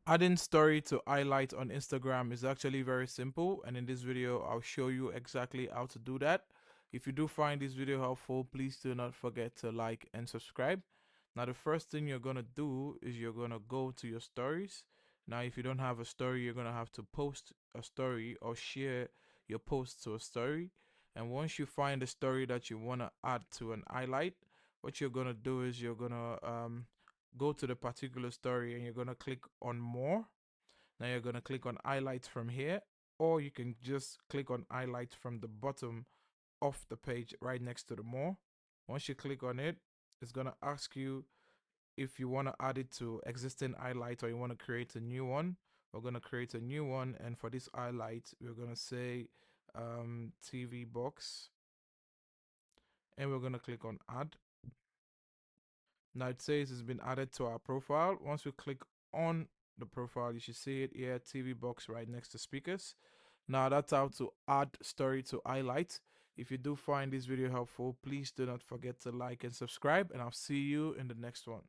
Adding story to highlight on Instagram is actually very simple, and in this video I'll show you exactly how to do that. If you do find this video helpful, please do not forget to like and subscribe. Now the first thing you're gonna do is you're gonna go to your stories. Now if you don't have a story, you're gonna have to post a story or share your post to a story. And once you find a story that you wanna add to an highlight, what you're gonna do is you're gonna go to the particular story and you're going to click on more. Now you're going to click on highlights from here, or you can just click on highlights from the bottom of the page right next to the more. Once you click on it, it's going to ask you if you want to add it to existing highlight or you want to create a new one. We're going to create a new one, and for this highlight we're going to say TV box, and we're going to click on add. Now it says it's been added to our profile. Once we click on the profile, you should see it here, TV box right next to speakers. Now that's how to add story to highlight. If you do find this video helpful, please do not forget to like and subscribe, and I'll see you in the next one.